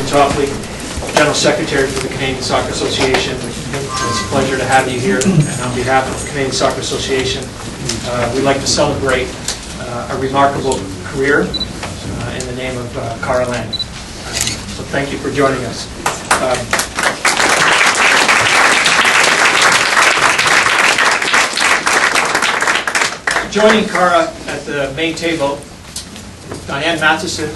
Toffley, General Secretary for the Canadian Soccer Association. It's a pleasure to have you here. And on behalf of the Canadian Soccer Association, we'd like to celebrate a remarkable career in the name of Cara Lang. So thank you for joining us. Joining Cara at the main table, Diane Matheson,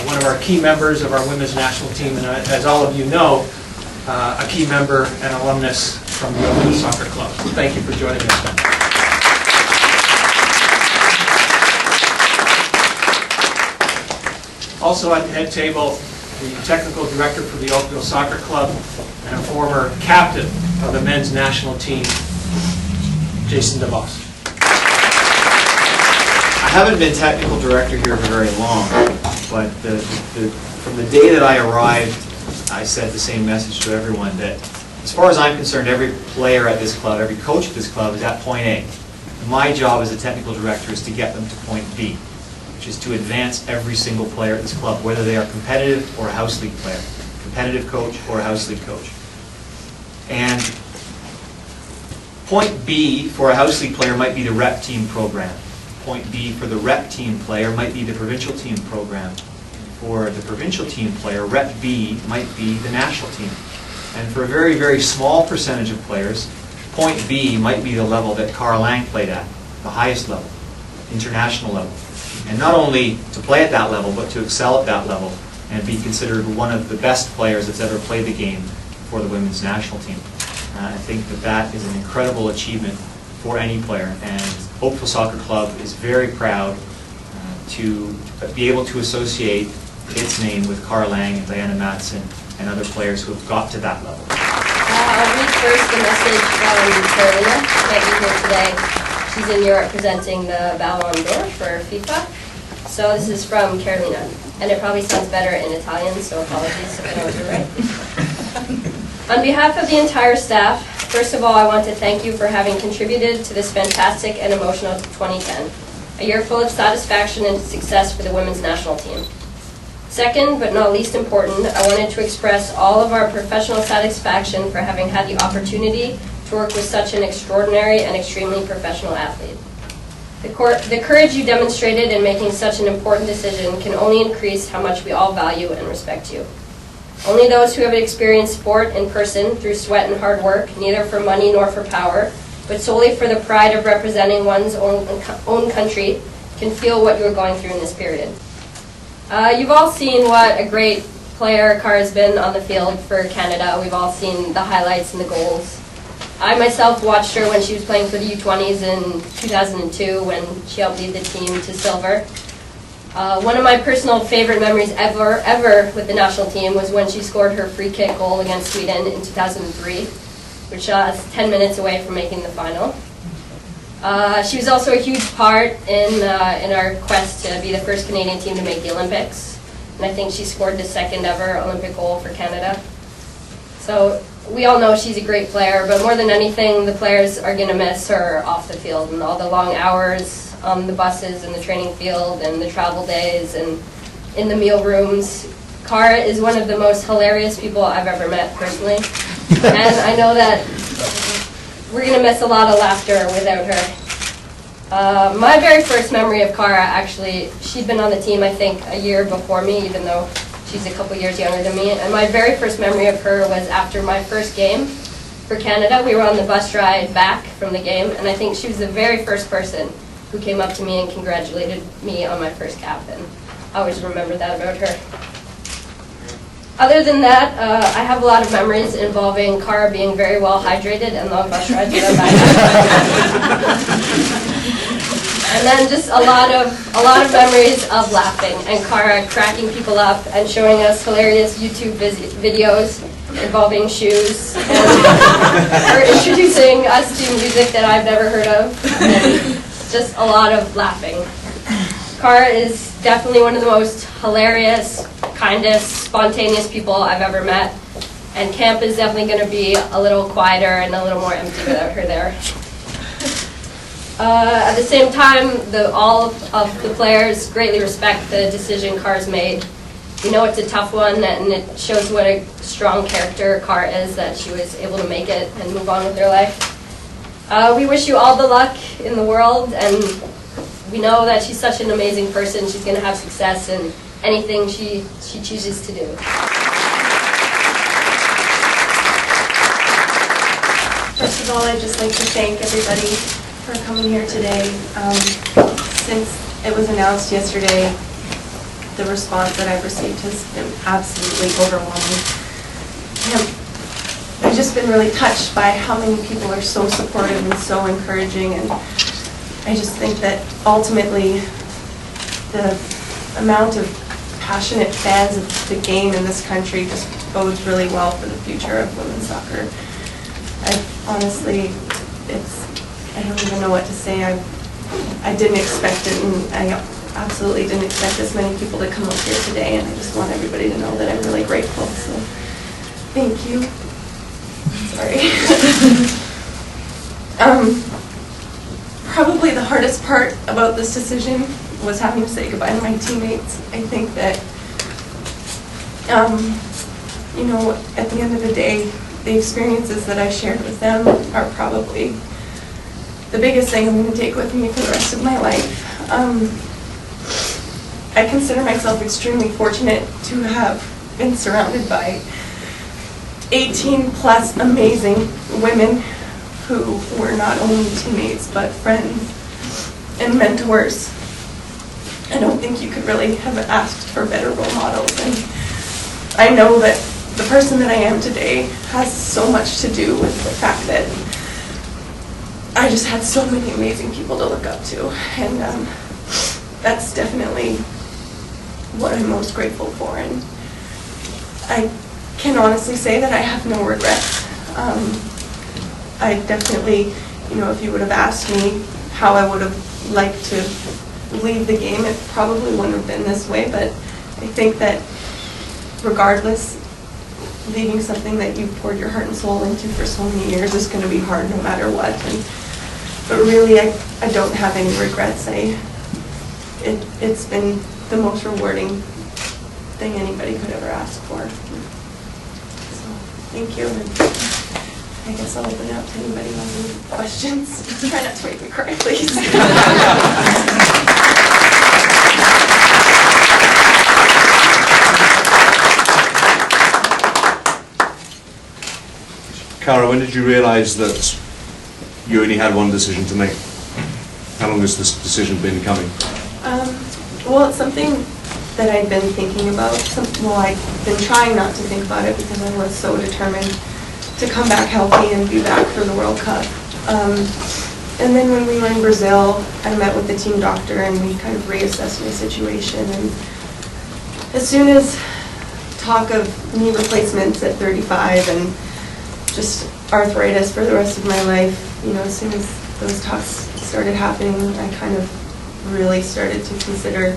one of our key members of our women's national team, and as all of you know, a key member and alumnus from the Olympian Soccer Club. So thank you for joining us. Also at the head table, the technical director for the Oakville Soccer Club and a former captain of the men's national team, Jason DeVos. I haven't been technical director here for very long, but from the day that I arrived, I said the same message to everyone that, as far as I'm concerned, every player at this club, every coach at this club is at point A. And my job as a technical director is to get them to point B, which is to advance every single player at this club, whether they are competitive or a house league player, competitive coach or a house league coach. And point B for a house league player might be the rep team program. Point B for the rep team player might be the provincial team program. For the provincial team player, rep B might be the national team. And for a very, very small percentage of players, point B might be the level that Cara Lang played at, the highest level, international level. And not only to play at that level, but to excel at that level and be considered one of the best players that's ever played the game for the women's national team. I think that that is an incredible achievement for any player, and Oakville Soccer Club is very proud to be able to associate its name with Cara Lang and Diana Matheson and other players who have got to that level. I'll read first the message from Carolina, who can't be here today. She's in Europe presenting the Ballon d'Or for FIFA. So this is from Carolina, and it probably sounds better in Italian, so apologies if I don't do it right. On behalf of the entire staff, first of all, I want to thank you for having contributed to this fantastic and emotional 2010, a year full of satisfaction and success for the women's national team. Second, but not least important, I wanted to express all of our professional satisfaction for having had the opportunity to work with such an extraordinary and extremely professional athlete. The courage you demonstrated in making such an important decision can only increase how much we all value and respect you. Only those who have experienced sport in person through sweat and hard work, neither for money nor for power, but solely for the pride of representing one's own country, can feel what you are going through in this period. You've all seen what a great player Cara has been on the field for Canada. We've all seen the highlights and the goals. I myself watched her when she was playing for the U20s in 2002 when she helped lead the team to silver. One of my personal favorite memories ever with the national team was when she scored her free kick goal against Sweden in 2003, which is 10 minutes away from making the final. She was also a huge part in our quest to be the first Canadian team to make the Olympics, and I think she scored the second ever Olympic goal for Canada. So we all know she's a great player, but more than anything, the players are going to miss her off the field and all the long hours on the buses and the training field and the travel days and in the meal rooms. Cara is one of the most hilarious people I've ever met personally, and I know that we're going to miss a lot of laughter without her. My very first memory of Cara, actually, she'd been on the team I think a year before me, even though she's a couple years younger than me, and my very first memory of her was after my first game for Canada. We were on the bus ride back from the game, and I think she was the very first person who came up to me and congratulated me on my first cap, and I always remember that about her. Other than that, I have a lot of memories involving Cara being very well hydrated and long bus rides with her back. And then just a lot of memories of laughing and Cara cracking people up and showing us hilarious YouTube videos involving shoes and her introducing us to music that I've never heard of. And just a lot of laughing. Cara is definitely one of the most hilarious, kindest, spontaneous people I've ever met, and camp is definitely going to be a little quieter and a little more empty without her there. At the same time, all of the players greatly respect the decision Cara's made We know it's a tough one, and it shows what a strong character Cara is, that she was able to make it and move on with her life. We wish you all the luck in the world, and we know that she's such an amazing person. She's going to have success in anything she chooses to do. First of all, I'd just like to thank everybody for coming here today. Since it was announced yesterday, the response that I've received has been absolutely overwhelming. I've just been really touched by how many people are so supportive and so encouraging, and I just think that ultimately the amount of passionate fans of the game in this country just bodes really well for the future of women's soccer. Honestly, I don't even know what to say. I didn't expect it, and I absolutely didn't expect this many people to come up here today, and I just want everybody to know that I'm really grateful. So, thank you. Sorry. Probably the hardest part about this decision was having to say goodbye to my teammates. I think that, you know, at the end of the day, the experiences that I shared with them are probably the biggest thing I'm going to take with me for the rest of my life. I consider myself extremely fortunate to have been surrounded by 18 plus amazing women who were not only teammates but friends and mentors. I don't think you could really have asked for better role models, and I know that the person that I am today has so much to do with the fact that I just had so many amazing people to look up to, and that's definitely what I'm most grateful for. And I can honestly say that I have no regrets. I definitely, you know, if you would have asked me how I would have liked to leave the game, it probably wouldn't have been this way, but I think that regardless, leaving something that you've poured your heart and soul into for so many years is going to be hard no matter what. But really, I don't have any regrets. It's been the most rewarding thing anybody could ever ask for. So, thank you. And I guess I'll open it up to anybody who has any questions. Try not to make me cry, please. Cara, when did you realise that you only had one decision to make? How long has this decision been coming? Well, it's something that I've been thinking about. Well, I've been trying not to think about it because I was so determined to come back healthy and be back for the World Cup. And then when we were in Brazil, I met with the team doctor and we kind of reassessed my situation. And as soon as talk of knee replacements at 35 and just arthritis for the rest of my life, you know, as soon as those talks started happening, I kind of really started to consider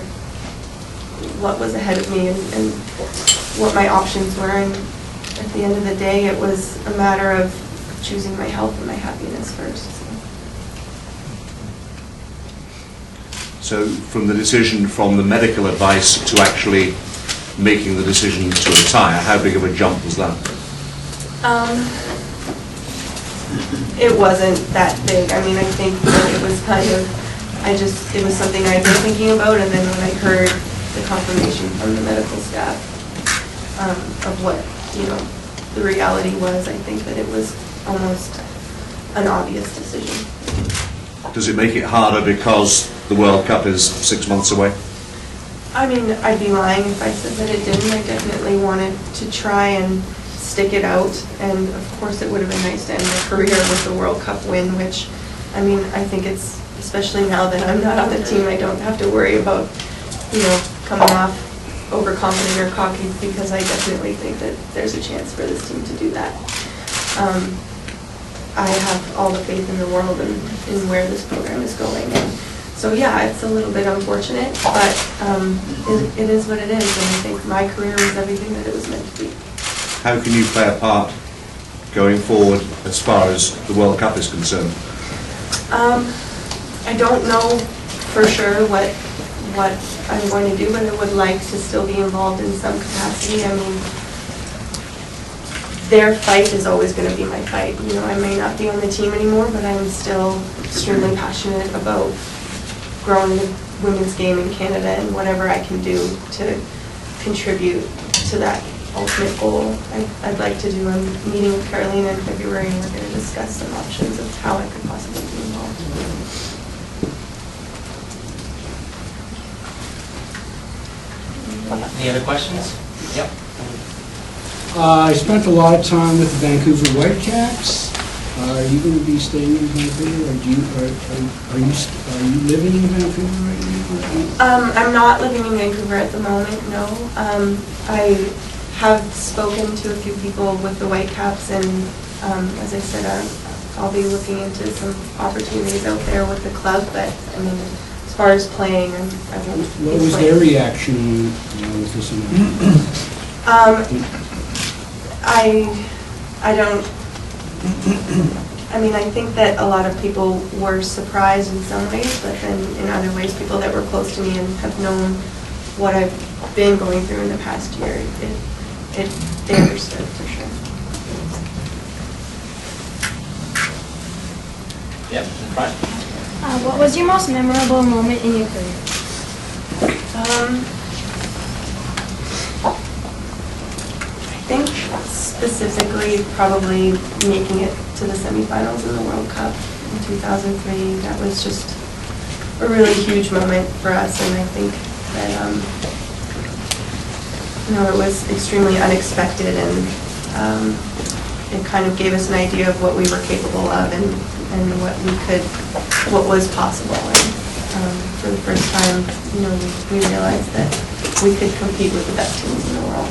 what was ahead of me and what my options were. And at the end of the day, it was a matter of choosing my health and my happiness first. So from the decision from the medical advice to actually making the decision to retire, how big of a jump was that? It wasn't that big. I mean, I think that it was kind of, it was something I'd been thinking about, and then when I heard the confirmation from the medical staff of what, you know, the reality was, I think that it was almost an obvious decision. Does it make it harder because the World Cup is 6 months away? I mean, I'd be lying if I said that it didn't. I definitely wanted to try and stick it out, and of course it would have been nice to end my career with the World Cup win, which, I mean, I think it's, especially now that I'm not on the team, I don't have to worry about, you know, coming off overconfident or cocky, because I definitely think that there's a chance for this team to do that. I have all the faith in the world in where this program is going. And so yeah, it's a little bit unfortunate, but it is what it is, and I think my career was everything that it was meant to be. How can you play a part going forward as far as the World Cup is concerned? I don't know for sure what what I'm going to do, but I would like to still be involved in some capacity. I mean, their fight is always going to be my fight. You know, I may not be on the team anymore, but I'm still extremely passionate about growing the women's game in Canada and whatever I can do to contribute to that ultimate goal. I'd like to do a meeting with Carolina in February, and we're going to discuss some options of how I could possibly be involved. Any other questions? Yep. I spent a lot of time with the Vancouver Whitecaps. Are you going to be staying in Vancouver, or are you living in Vancouver right now? I'm not living in Vancouver at the moment, no. I have spoken to a few people with the Whitecaps, and as I said, I'll be looking into some opportunities out there with the club, but I mean, as far as playing, I won't be What was playing. their reaction with this announcement? I don't, I mean, I think that a lot of people were surprised in some ways, but then in other ways, people that were close to me and have known what I've been going through in the past year, they understood for sure. Yep, right. What was your most memorable moment in your career? I think specifically probably making it to the semifinals in the World Cup in 2003. That was just a really huge moment for us, and I think that it was extremely unexpected, and it kind of gave us an idea of what we were capable of and what was possible. And for the first time, we realized that we could compete with the best teams in the world.